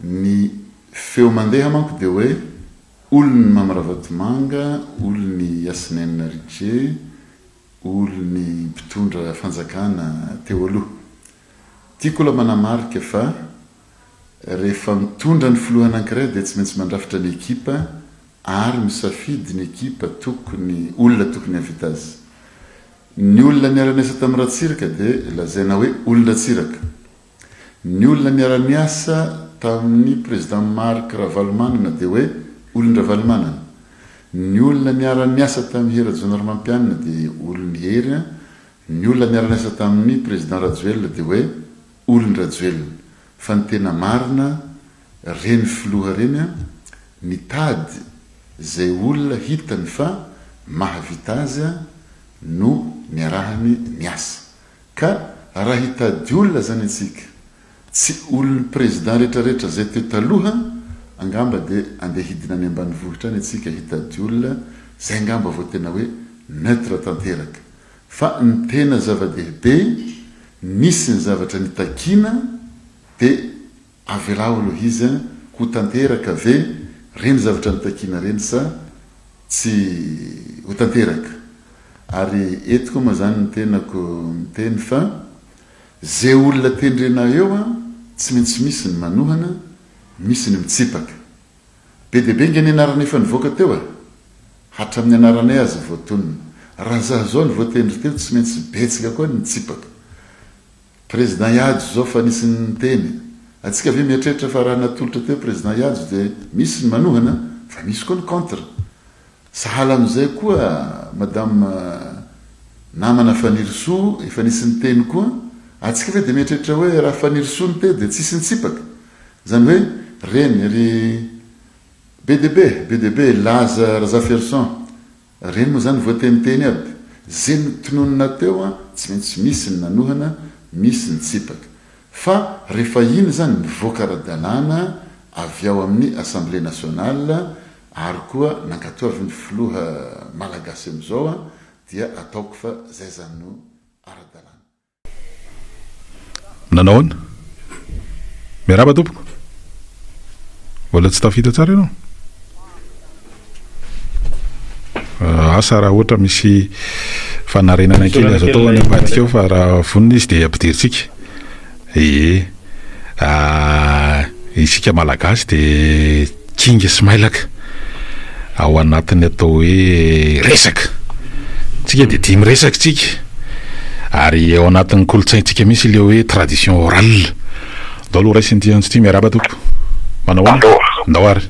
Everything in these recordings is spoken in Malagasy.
ny feo mandeha manko dia hoe olony Mamaravatomanga, olony Asinenina Ridje, olony mpitondra fanjakana teo aloha. Tiako la manamarika fa rehefa mitondra ny filohana anankiray dia tsy maintsy mandrafitra ny ekipa ary misafidy ny ekipa tokony olona tokony havita azy. Ny olona niara-niasa tamin'ny Ratsiraka dia lazaina hoe olona Ratsiraka. Ny olona niara-niasa tamin'ny président Marc Ravalomanana dia hoe olona Ravalomanana. Ny olona niara-niasa tamin'ny Hera Jonarmampianina dia olona Hery. Ny olona niara-niasa tamin'ny président Rajoelina dia hoe olona Rajoelina. Fa ny tena marina reny filoha reny ny tady zay olona hitany fa mahavita azy no niarahany niasa. Ka raha hitady olona zany antsika, tsy olon'ny président rehetrarehetra zay teo taloha, angamba dia andeha hidina any ambanivohitra any antsika hitady olona zay angamba vao tena hoe neutre tanteraka. Fa ny tena zava-dehibe nisy ny zavatra nitakina dia avelao aloha izy ho tanteraka ve reny zavatra nitakina reny sa tsy ho tanteraka. Ary etiko moa zany ny tenako miteny fa zay olona tendrena eo tsy maintsy misy ny manohana, misy ny mitsipaka. Be dia be ny anarana efa nivoaka teo hatramin'ny anaranay azy voatonona. Raha zaho zao ny voatendry teo tsy maintsy betsaka koa ny mitsipaka. Président Yadjo zao fa nisy ny teny. Atsika ve mieritreritra fa raha natolotra teo président Yadjo dia misy ny manohana fa misy koa ny contre. Sahala amin'izay koa madame namana Fanirisoa efa nisy ny teny koa. Atsika ve dia mieritreritra hoe raha Fanirisoa ny teo dia tsisy ny tsipaka. Zany hoe reny ry BDB Laza Razaferson reny moa zany voateniteny aby. Zay ny tononona teo tsy maintsy misy ny nanohana, misy ny tsipaka. Fa rehefa iny zany mivoaka ara-dalàna avy ao amin'ny Assemblée nationale ary koa nankatoavin'ny filoha malagasy amin'izao dia ataoko fa zay zany no ara-dalàna. Nanaoana? Miarahaba tompoko? Mbola tsy tafita tsara ianao? Asa raha ohatra misy fanarenana kely azo atao any ambadika eo fa raha vonona izy dia ampidiritsika. Isika malagasy dia kinga sy mailaka ao anatiny atao hoe resaka. Tsika dia tia miresaka tsika. Ary ao anatin'ny kolotsaintsika misy ilay hoe tradition orale. Dao aloha raisiny ty antsy ty miaraba toko. Manao ahoana? Ndao ary.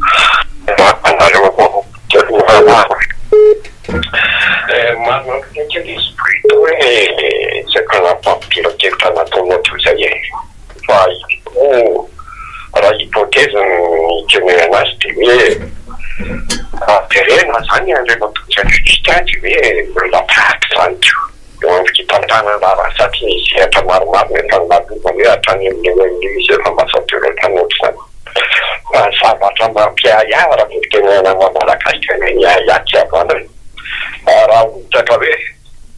Raha hypothèse ny anazy dia hoe terena zany an'ireo totsy ty hoe olona tahaka zany eo amin'ny fitantana raha satria misy sehatra maromaro nefa nalovana hoe hatrany amin'ny izy efa mahafateo tanotry zany. Fa zavatra mampiaya raha tena malagasy ny iaty avana raha ohatra hoe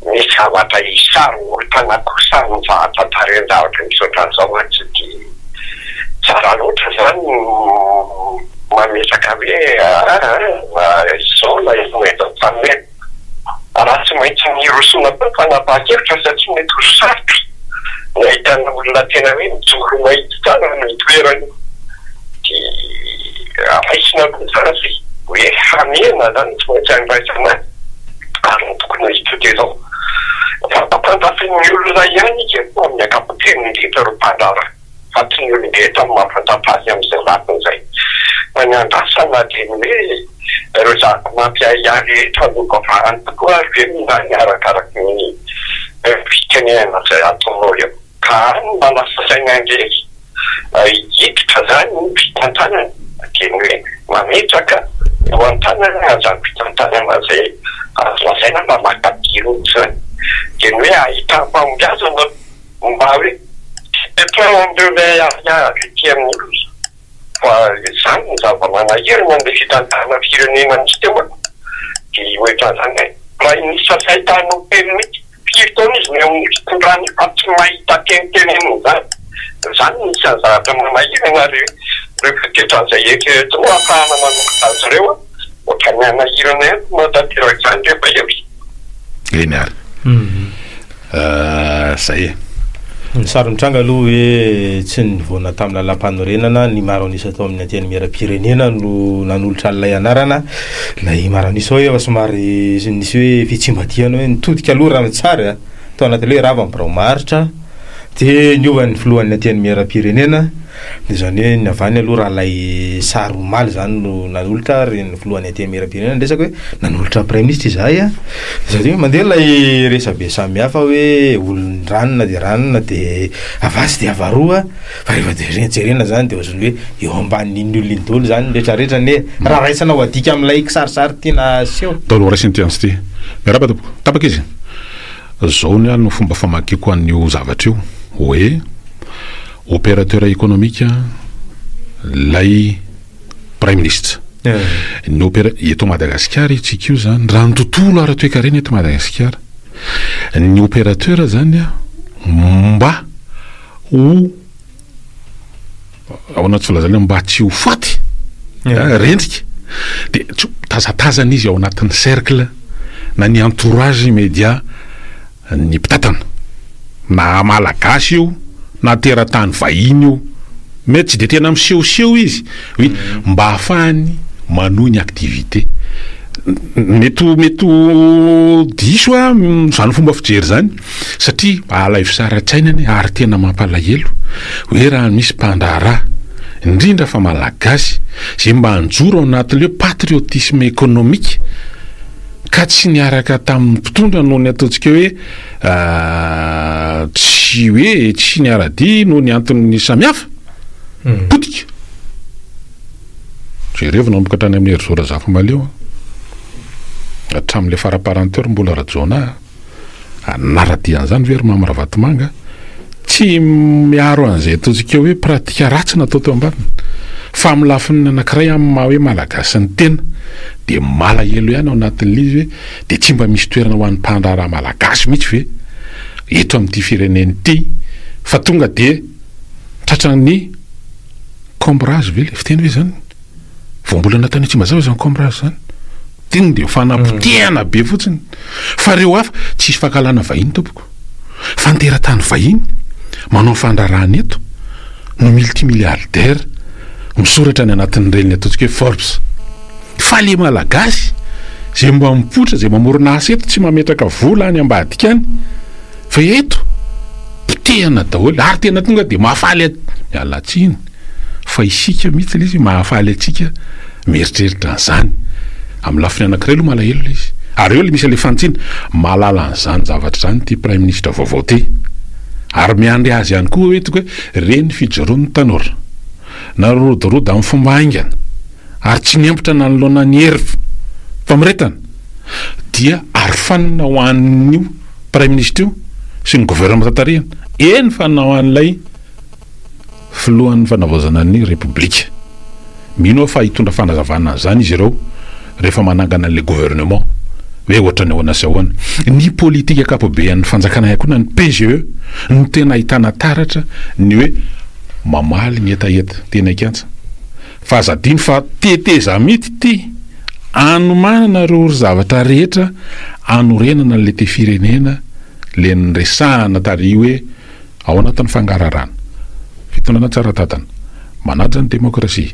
misy zavatra isaro olotana kosa mivahatantareny zavatra misaotra an'izao mantsy dia tsara loatra zany mamesaka hoe izao na efametafamena raha tsy maintsy nirosona koa fanapaha-kevitra satria mety ho sarotra nahitana olona tena hoe mijoro mahitsy tsara no itoerany dia raisina koa zany hoe hamena zany tsy maintsy andraisana ary ny tokony hitote zao. Fa mpandafiny olona ihany izy koa amin'ny ankapoteny indrindra ro mpandrara. Fa tsy ny olon-dehetra mampantapazy amin'izay lakon'izay. Fa ny andrasana dia ny hoe ireo zako mampiahiahy rehetra nogovarany tokoa ary hoe mila niarakaraky ny fitenena izay ataonao eo. Ka any mba lasa saina angely hiditra zany ny fitantanana dia ny hoe mametraka eo an-tanana azany fitantanana izay azo lazaina mba makadiro zany. Dia ny hoe ahita mpamongazana mba hoe andreo ilay avy amin'ny olona. Fa zany ny zava-manahirana ilay fitantana firenena misy teo dia oetra zany raha nisy sahitanao teny mihitsy firy taona izy ny amin'ny fitondrany fa tsy mahita teniteneny zany. Zany nisy zavatra manahirana ary rehefa tetran'izay eketo no ahafahana manomboka azy ireo ohatrany irana matateraka izany rehefa eo eny ary zay Saron-tranga aloha hoe tsy nivoana tamina lam-panorenana ny Maroanisa atao amin'ny anteny miaram-pirenena no nanolotra an'ilay anarana lay Maroanisa hoe efa somary nisy hoe fitsimbatiana hoe nitodika aloha raha tsara tao anatin'ilay hoe rava miboromaritra dia niova ny filohan'ny anteny miaram-pirenena dia zany hoe ny avany aloha raha lay sary omaly zany no nanolotra ary ny filohan'ny anteny miaram-pirenena resaka hoe nanolotra premier ministre izahay satria mandeha lay resabe samihafa hoe olon-dranona dia ranona dia avasy dia avaroa fa rehefa dia jerena zany dia ohatrany hoe eo ambanin'ny olona indolo zany rehetrarehetra ny raha raisana ho adika amin'ilay kisarisary tiana seho tao raisiny tianzy ty miaraba tapaka izy zao ny no fomba famakiko an'io zavatra io hoe opérateur économique lay prime ministre ny eto Madagasikara itsika io zany raha ny tontolo ara-toekarena eto Madagasikara ny opérateur zany mba ho ao anaty filazana mba tsy ho faty rendrika dia tazatazana izy ao anatin'ny cercle na ny entourage immédiat ny mpitatana na malagasy io na teratany vahiny io mety tsy dia tena misehoseho izy hoe mba ahafahany manohy ny activité mety diso zany fomba fijery zany satria alaivo saratsainany ary tena mampalahelo hoe raha misy mpandraraha indrindra fa malagasy zay mba hanjoro ao anatin'ilay patriotisme économique ka tsy niaraka tamin'ny mpitondra noho ny ataontsika hoe tsy niaradi noho ny antony samihafa potika jerevina nomboka hatrany amin'ny herizora zafa maleo hatramin'ilay faraparanteur mbola rajona anaradian'izany very mamyravatomanga tsy miaro an'izay ataontsika hoe pratika ratsy natao teo ambanina fa milafiny anankiray amin'ny maha hoe malagasy ny tena dia malahelo ihany ao anatin'ilay izy hoe dia tsy mba misy toerana ho an'ny mpandraraha malagasy mihitsy ve eto amin'ity fireneny ity fa tonga dia tratran'ny combrage ve le fiteny hoe zany vao mbola natany tsy mazava zany combrage zany tiny dia fanapotehana be fotsiny fa reo hafa tsisy fankalana vahiny tompoko fanteratany vahiny manao fandrarahany eto no multimilliardaire misoratra ny anatin'ny reliny ataontsika hoe Forbes fa le malagasy zay mba mipotra zay mamorona asa eto tsy mametraka vola any ambadika any fa eto potehana daholo ary tena tonga dia mahafaly mialatsiny fa isika mihitsy le izy mahafaly atsika mieritreritra an'izany amin'ny lafiny anankiray aloha malahelo le izy ary eo le misy le fantsina malala an'izany zavatra zany ty prime ministre vaovao ty ary miandry azy ihany koa hoetiko hoe reny fijoroan'ny tanora na rodorody amin'ny fomba aingana ary tsy niempotra na nolona ny hery famiretana dia arofanina ho an'io prime ministre io sy ny gouvernement tatarihana eny fanao an'ilay filohan'ny fanavaozana ny republika mino fa hitondra fanazavana zany izy ireo rehefa manangana an'ilay gouvernement hoe ohatrany ahoana sy ahoana ny politika akapobean'ny fanjakana ihakona ny PGE no tena ahitana taratra ny hoe mamaly ny etaeta tena ikantsa fa azadiny fa teteza mity ty anomanana reo zavatra rehetra anorenana le te firenena le nyresahana tary hoe ao anatin'ny fangararana fitondrana tsara tatana manaja ny demokrasia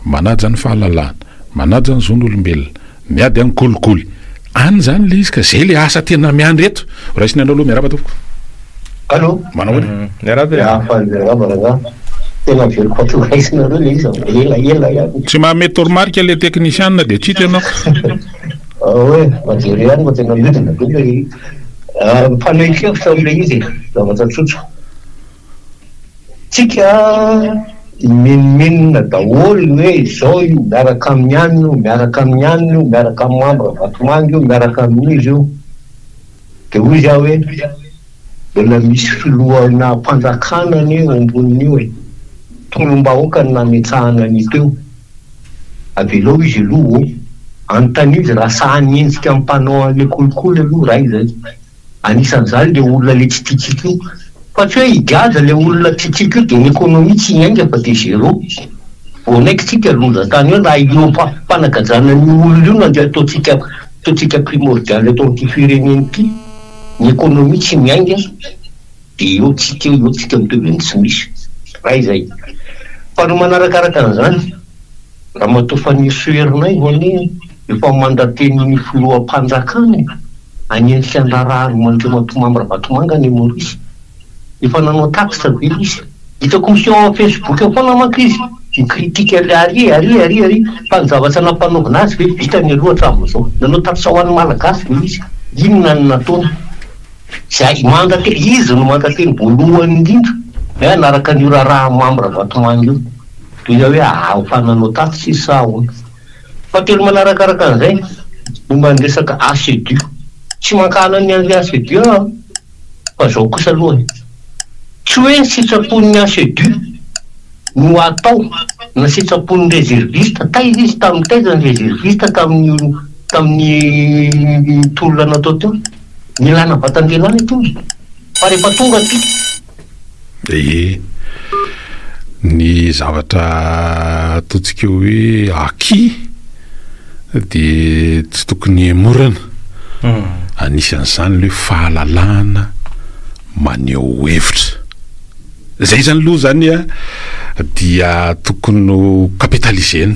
manaja ny fahalalana manaja ny zon'olombelona miady any kolikoly any zany le izy ka zay le asa tena miandry eto raisiny anao aloha miaraba topoko allo manao hoe miaraba tena very kotoraisina reo le izy ela ihany tsy mahamety toromarika le technicien dia tsy tena hoe majery ihany ma tena midina be mifanohikevitra am'le izy zavatra tsotso tsika miniminina daholo hoe zao io miaraka amin'ny any io miaraka amin'ny any io miaraka amin'ny mambra vatomanga io miaraka amin'izy io dia hoy izy aho hoe mbola misy filohana mpanjakana ny amboniny io tolom-bahoaka ny nametsahana ny teo avelao izy aloha anontany izy raha sahany ensika amin'ny mpanao an'le kolikoly aloha raha izay anisan'izany le olona le tsitsitsika io fa tsy hoe higaza le olona tsitsika io dia ny ekonomia tsy iainga fa dia zéro voanaikitsika lonjatany eo na io mpanagajana ny olona io na dia ataontsika primordial atao amin'ity fireneny ity ny économie tsy miainga dia eo tsika mitovy tsy misy raha izay fa no manarakaraka an'izany raha matofan'ny soerinay voany efa mandateny filoham-panjakany any fiandrarahany mandreo matomamra vatomanga ny Maurice efa nanao taxe be izy hitako mission Facebook eo foana manko izy mikritika ary fa ny zavatra nampanaovina azy ve vitany aloha hatramin'izao nanao taxe ho an'ny malagasy be izy inona ny nataony zay mandateny izy no mandateny voalohany indrindra anaraka ny raha mamra vatomanga io toy hoe fa nanao taxe izy sa ahoana fa telo manarakaraka an'izay momba ny resaka ACDU tsy mankana ny an'ilay ACDU fa zao kosa aloha tsy hoe ny sitrapon'ny ACDU no atao na sitrapon'ny réserviste taiza izy tamin'ny taiza ny réserviste tamin'ny tolona natao teo milana vatandelana ito fa rehefa tonga ty ny zavatra ataontsika hoe aki dia tsy tokony morana anisan'izany le fahalalahana maneho hevitra zay zany aloha zany dia tokony kapitalisena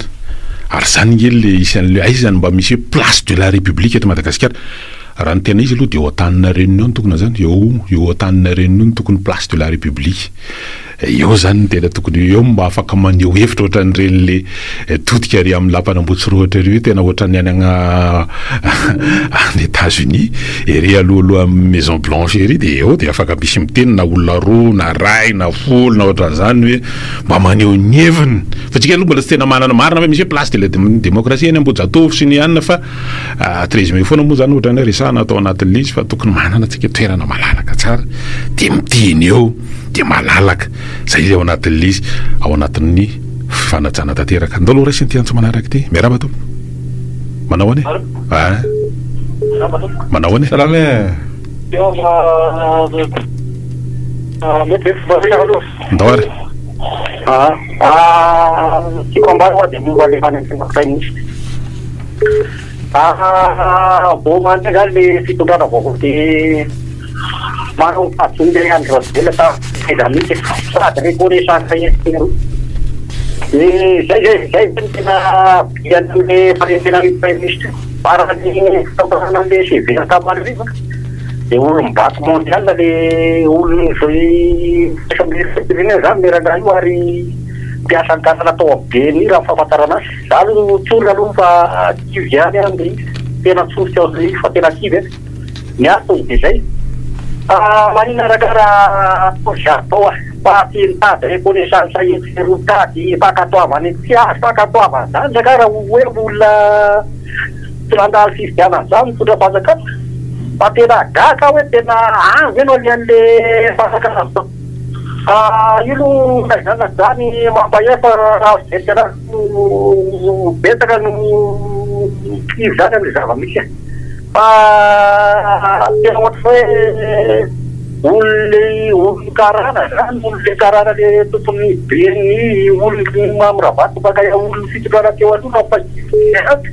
ary zany le isan'le aiza zany mba misy hoe place de la république eto Madagasikara raha ny tena izy aloha dia eo an-tanina Réunion tokony zany eo an-tanina Réunion tokony place de la république eo zany tena tokony eo mba afaka maneho hevitra ohatran'ireny le todika ary amin'ny lampanambotsy roa ohatra hoe tena ohatran'ny any any États-Unis ery aloha Maison Blanche ery dia eo dia afaka misy miteny na olona roa na ray na folo na ohatran'izany hoe mba maneho ny heviny fa tsika aloha mbola tsy tena manana marina hoe misy hoe place de la démocratie any Ambohijatovo sy ny anina fa 13 Mai foana moa zany ohatran'ny resahana atao anatin'ilay izy fa tokony manana tsika toerana malalaka tsara dia miteny eo dia malalaka zay ao anatin'ilay izy ao anatin'ny fanajana tanteraka ndalo raisiny ty antso manaraka ty miaraba to manao any manao any salame ndao ary bo mantry zany le fitondrana vaovao dia manao patson'ilay andro rabela ta aiza mihitsy sady reconnaissance entina dia zay tena bian'le farenena ny prime ministre para ny fitampahana an'le CV tamanriva dia olom-bato mondial le olona zay firenena zany lerana io ary mpiasa ny kanana atao be ny raha fahafantarana azy zany tsolona aloha fa kivy ihany any tena tsofotsy ao zay fa tena kivy any ny antony dia zay manina rakaraha atao fa tentady reconnaissance entirotady fakatoavany tsy azo fakatoavany zany zakaraha hoe olona tsy mandalo fifidianana zany mitondra fanjakana fa tena gaka hoe tena anjo eno alian'le fanjakana io no kaizana zany mampahefa zay tena betaka no kivy zany am'le zava-misy fa tena ohatra hoe olona karana zany olona karana le tompony be ny olona mamravato baka olona fitondrana teo aloha nampahiaky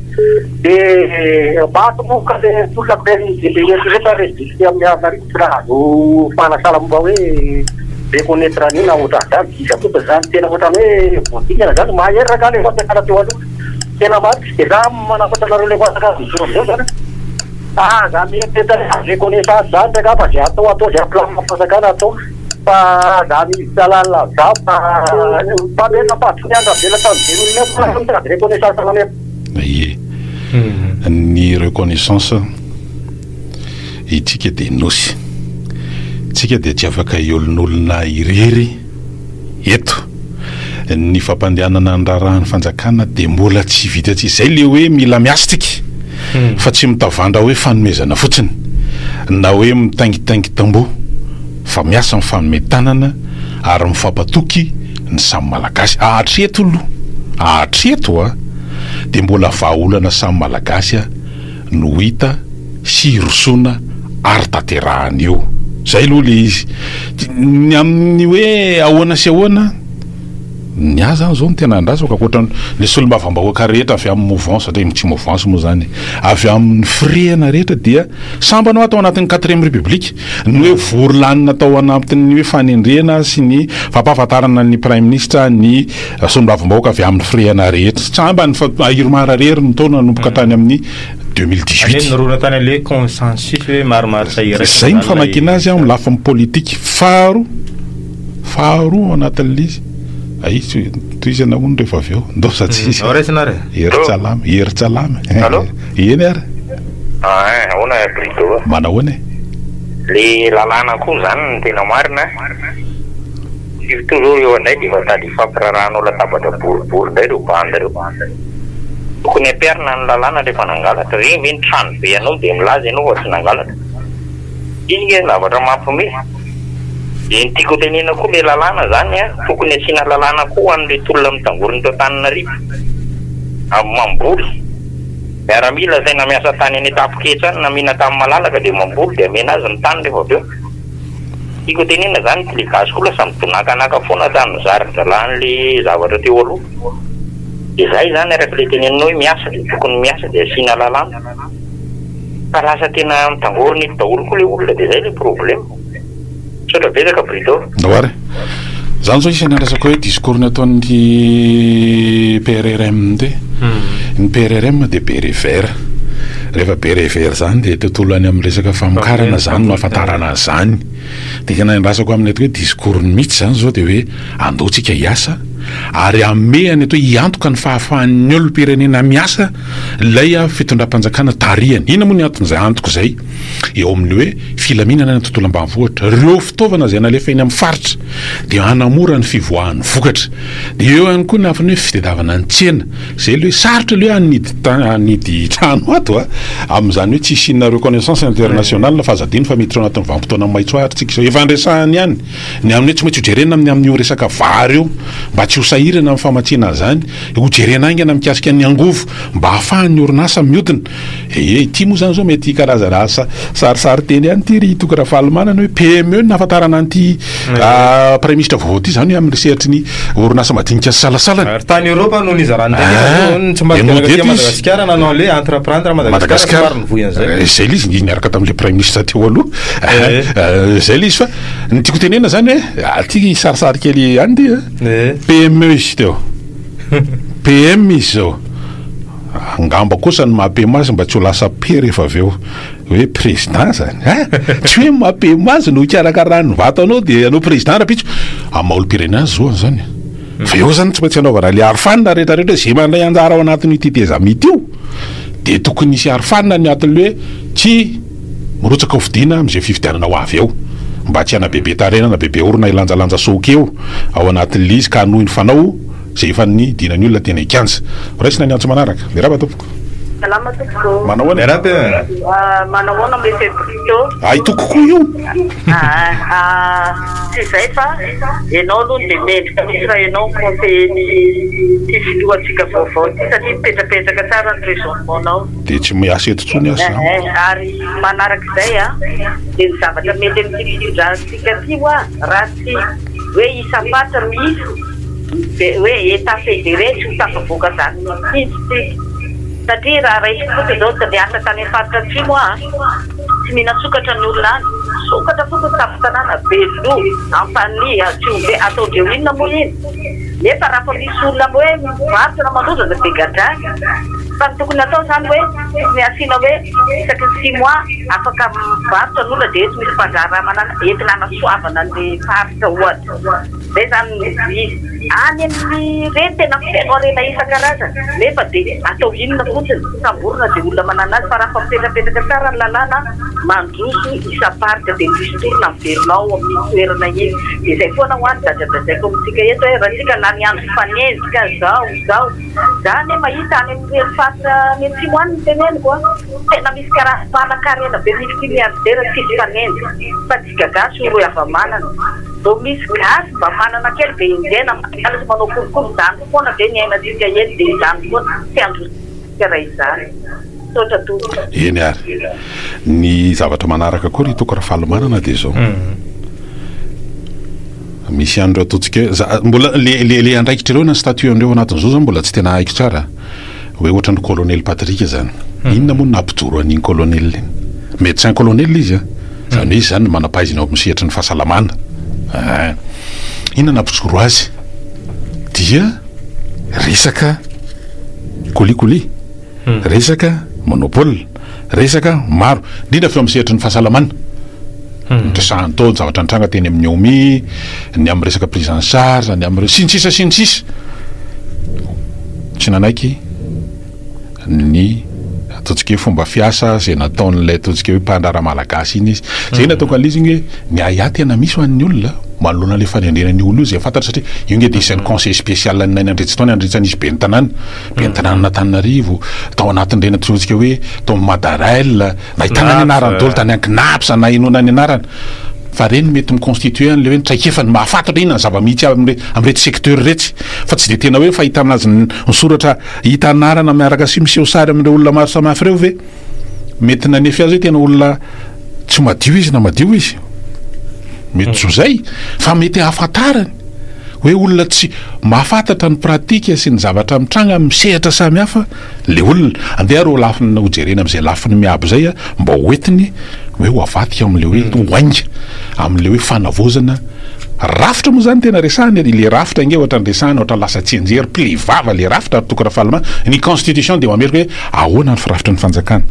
dia bato moka le olona berehetra resisty amin'ny avaritsy raha azo fanasalamomba hoe reconnaître anina ohatra zany isakoa zany tena ohatrany hoe voatingana zany maheraka le fatakana teo aloha tena maritsy dia za manafatra nareo le fatakana misoro amizao zany zany tena reconnaissance zany reka fa zay atao zay plan fasakana atao fa zany salalala za fa mena patry ny andravela tamin'ireny reconnaissance anane ie ny reconnaissance itsika dia nosy tsika dia tsy afaka iolon'olona irery eto ny fampandehanana ny raharahany fanjakana dia mbola tsy vitatsy zay le hoe mila miasitsika fa tsy mitavandra hoe fanomezana fotsiny na hoe mitaingitangy tambo fa miasa mifanometanana ary mifampatoky ny samy malagasy ahatreto aloha ahatreto dia mbola vahaolana samy malagasy no hita sy rosoana ary tanterahany eo zay aloha le izy ny amin'ny hoe ahoana sy ahoana ny aza zao ny tena andrasako akoatra le solombavam-bahoaka rehetra avy amin'ny mouvance satria tsy mouvance moa zany avy amin'ny firehana rehetra dia sambanao atao anatin'ny 4e république ny hoe vory-lanina atao anatin'ny hoe fanendrena sy ny fampahafantarana ny prime ministre ny solombavam-bahoaka avy amin'ny firehana rehetra samba ny ahiromararery ny taona nomboka tany amin'ny 2018 norona tany le consensus hoe maromaro zay ny famakiana azy amin'ny lafiny politique faharoa anatin'le izy ay toy izy anahono rehefa avy eo ndosa tsy izy heritsalama eny ary ahoana Brito manahoana le lalàna koa zany ny tena marina surtout zao eo andray de vatady fampirarahana latabatra boribory ndray reo banda reo tokony ampiarina ny lalàna rehefa nangalatra regny ve ny trano be anao de milaza ianao fa tsy nangalatra iny ge zavatra mampiomehy de ny tiako tenena koa le lalàna zany tokony asiana lalàna koa an'le tolona mitangoriny teo Antananarivo amin'ny mamboly miaramila zay na miasa tany any Etapoketsa na mihina tamin'ny malalaka de mamboly de amena azy ny tany rehefa avy eo tiako tenena zany tiligasy koa lasa midonakanaka foana tamin'ny zarin-dalan'le zavatra teo aloha de zay zany araka le tenenanao hoe miasa de tokony miasa de asiana lalàna fa lasa tena mitangoriny daholo koa le olona de zay le problème sotra betsaka Brito doare zany zao isany andrasako hoe discours ny ataon'ny PRRM de ny PRRM de Bérévert rehefa Bérévert zany de tontolo any amin'ny resaka famokarana zany no afantarana zany de tena andrasako amin'ny atao hoe discours ny mihitsy zany zao de hoe andotsika hiasa ary amehany atao hiantoka ny fahafahan'ny olom-pirenena miasa lay fitondram-panjakana tariany ina moa ny anton'izay antoko zay eo amin'ny hoe filaminana ny tontolo ambanivohitra reo fitaovana zay nalefa eny amin'ny faritra de hanamora ny fivoahan'ny vokatra de eo ihany koa ny afany hoe fitadiavana ny tsena zay le hoe sarotra le hoe anidy trano ato amin'izany hoe tsy sinna reconnaissance internationale fa azadiny fa miditra ao anatin'ny vanim-potoana maitsoahary tsika zao efa andresahany ihany ny amin'ny hoe tsy maintsy hojerena amin'ny resaka vary eo mba tsy ho sahirana amin'ny famatsiana zany hojerena aingana mikasika ny angovo mba hahafahan'ny orinasa miodina ity moa zany zao mety karazana asa sarisary teny ihany ty ry toka Rafalimanana hoe PME nahafantarana an'ity prime ministre vaovao ty zany hoe amin'ny reseritry ny orinasa madinika sy salasalana tany Europa no nizarany tsy Madagasikara nanao le entreprendre Madagasikara zay le izy niaraka tamin'le prime ministre teo aloha zay le izy fa ny tiako tenena zany hoe ty sarisary kely ihany ty PME izy teo PM izy zao angamba kosa ny maha-PME azy mba tsy ho lasa pe rehefa avy eo hoe président zany tsy hoe maha-PME azy no hikarakarany vatanao de anao président rapitso amaolo-pirenena zao zany fa eo zany tsy maintsy anaovana le arofanina rehetrarehetra zay mandray anjara ao anatin'ny titeza mity io de tokony isy arofanina ny atin'le hoe tsy mirotsaka hovidiana am'izay fifidianana ho avy eo mba tsy ana bebe tarena na bebe orona ilanjalanja soky eo ao anatin'le izy ka noho ny fanao zay efa ny dinany olona tena ikanja raisina ny antso manaraka le raha tompoko salama tompoko manao any manao ana mety Brito ay tokoko io tsy zay fa ianao aloha de mendrika misy raha ianao conseiller ty fitoatsika vaovao ty satria mipetrapetraka tsara ny raisonnementanao de tsy miasa eto tsony azy ary manarak'izay de ny zavatra mety amin'ty fitondransika ty raha tsy hoe isapatra misy hoe état fédéré tsy ho tafavoaka zany mihitsy satria raha raisy fotsy zao de asa tany amin'ny faritra atsimo tsy mihina sokatra ny olona any sokatra fotsy tafitanana belo ampany atsombe ataondreo inona moa iny nefa raha fa misy olona hoe mivarotra na mandoza de be gadrany fa ny tokony atao zany hoe tokony asiana hoe isaky ny 6 mois afaka mivarotra ny olona de eto misy mpandraramanana entina anasoavana ny faritra ohatra zay zany izy any amin'ny reny tena feno arena isan-karazany nefa de atao inona fotsiny samborona de olona manana azy fa raha fa mipetrapetraka tsara ny lalàna mandroso isaparika de mistorona miverinao amin'ny toerana iny de zay foana ho any dadradrazaiko amintsika eto hoe raha tsika na ny andro fanenjika zao zany mahita any amin'ny faritra ny atsimo any ny teneniko tena misy karaha-panakarena be misy milliardaire tsisy fanenjika fa tsy gagasy oro avamanana do misy gasy mba manana kely be indena alasa manao kolokolo zany foana de ny ainatsika eny de zany foana tsy androsika raha izany sotra to eny ary ny zavatra manaraka koa ry toko Rafalimanana de zao misy andreo ataontsika mbola le andraikitra ireo na statut andreo anatin'izao zany mbola tsy tena haiko tsara hoe ohatran'ny colonel Patrick zany inona moa nampijoro an'iny colonel iny médecin colonel izy zany hoe izy zany manam-pahaizana ao amin'ny sehatry ny fahasalamana inona nampijoro azy dia resaka colicoli resaka monopole resaka maro indrindra fa amin'ny sehatry ny fahasalamana ndresahany tao zavatra nitranga teny amin'ny omi ny amin'ny resaka prise en charge ny amin'ny sinisisa tsy nanaiky ny ataontsika hoe fomba fiasa zay nataon'ilay ataontsika hoe mpandrara malagasy iny izy zay nataoko an'izy igny ny aya tena misy ho an'ny olona manoloana le fanendrenan'ny olona io zay fantatra satria io nge dia isan'ny conseil spécial ny andretsy taony andretsany be ny tanàna Antananarivo tao anatin'ireny ataontsika hoe tao Madarel na hitana ny anarany dolo tany Ankinaps na inona ny anarany fa reny mety miconstitue an'le hoe traikefany mahafantatra inona ny zava-mihitsy am'rety secteur retsy fa tsy de tena hoe fahita aminazy nysoratra hita anarana miaraka sy miseho sary amin'ireo olona maro samihafa ireo ve mety nanefy azy hoe tena olona tsy madio izy na madio izy mety zo zay fa mety hafantarany hoe olona tsy mahafantatra ny pratika sy ny zavatra mitranga misehatra samihafa le olona andeha ro lafiny hojerena am'izay lafiny miabo zay mba hoentiny hoe ho avatika am'le hoe oainga am'le hoe fanavozana rafitra moa zany tena resahany le rafitra inge ohatra ny resahana ohatra lasa tsenjery plevava le rafitra tokana fahalamana ny constitution de mamerika hoe ahoana ny firafitra ny fanjakana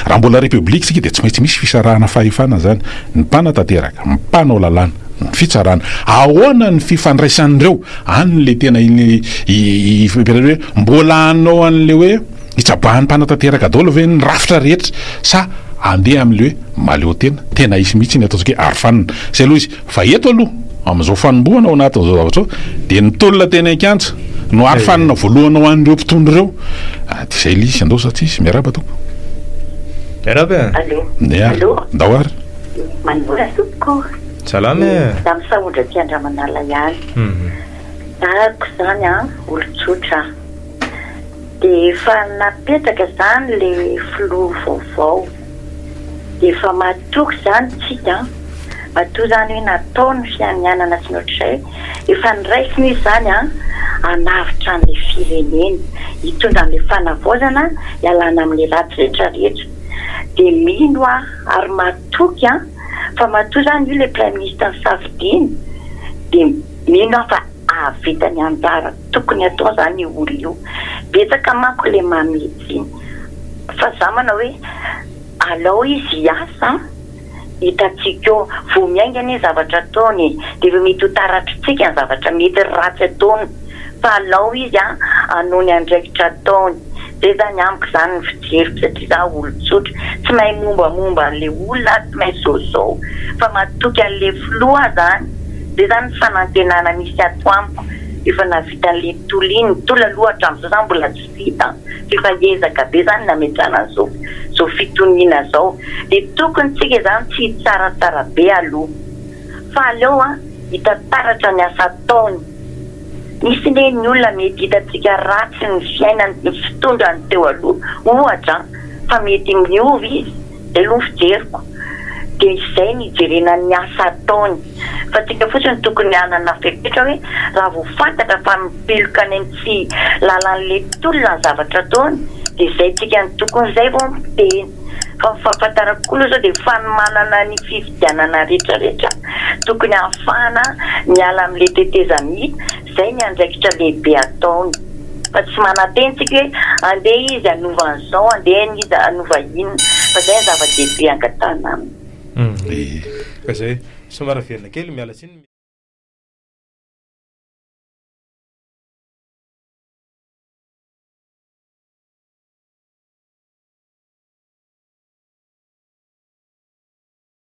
raha mbola république sika de tsy maintsy misy fisarahana fahefana zany ny mpanatanteraka mpanao lalàna ny fitsarana ahoana ny fifandraisan'ireo anyle tena hoe mbola anao an'le hoe itsabahan'ny mpanatanteraka daholo ve ny rafitra rehetra sa andeha am'le hoe maleo tena isy mihitsy ny ataontsika hoe arofanina zay aloha izy fa eto aloha am'izao fanomboana ao anatin'izao zavatra ao de ny tolona tena inkantsa no arofanina voalohana ho an'ireo mpitondro ireo de zay lisy andao sa tsisy miaraba toko miaraba ndao ary manimbola soko salama da misaondra ty Andramanala ihany dahako zany olon-tsotra de efa napetraka zany le filoha vaovao de efa matoky zany tsika matoa zany hoe natao ny fianianana sy nohatrizay efa niraiky misy zany anavitra an'le firenena hitondra an'le fanavozana ialana amin'le ratsy rehetrarehetra de mino ary matoky fa matoa zany io le prime ministre Safidiny de mino fa avitany anjara tokony atao zany io olo io betsaka manko le mametsy iny fa zamana hoe alao izy hiasa hitatsika eo vo miaingany ny zavatra ataony de efa mety ho taratritsika ny zavatra mety ratsy ataony fa alao izy anony andraikitra ataony zay zany amiko zany ny fijeriko satria za olon-tsotra tsy mahay mombamomba an'le olona tsy mahay zaozao fa matoky an'le filoha zany de zany fanantenana misy ato amiko efa navita an'le toliny tola lohatra am'izao zany mbola tsy vita efa ezaka be zany nametrana an'izao zao fitoniana zao de tokony tsika zany tsy tsaratsara be aloha fa aleo hitataratra ny asa ataony misy le ny olona mety hitatsika ratsy ny fiainany ny fitondrany teo aloha ohatra fa mety miovy izy de aloha fijeriko de izay ny jerena ny asa ataony fa tsika fotsiny tokony anana fepetra hoe raha vo fantatra fa mipiloka any tsy lalan'le tolona ny zavatra ataony de zay tsika ny tokony zay vo miteny fa mifahafantarako koa zao de fanomanana ny fifidianana rehetrarehetra tokony ahafahana miala am'le tetezamita zay ny andraikitra lehibe ataony fa tsy manateny tsika hoe andeha izy anova an'izao andeha izy anova inona fa zay zava-dehibe angatana aminy ka zay somara verina kely miala tsiny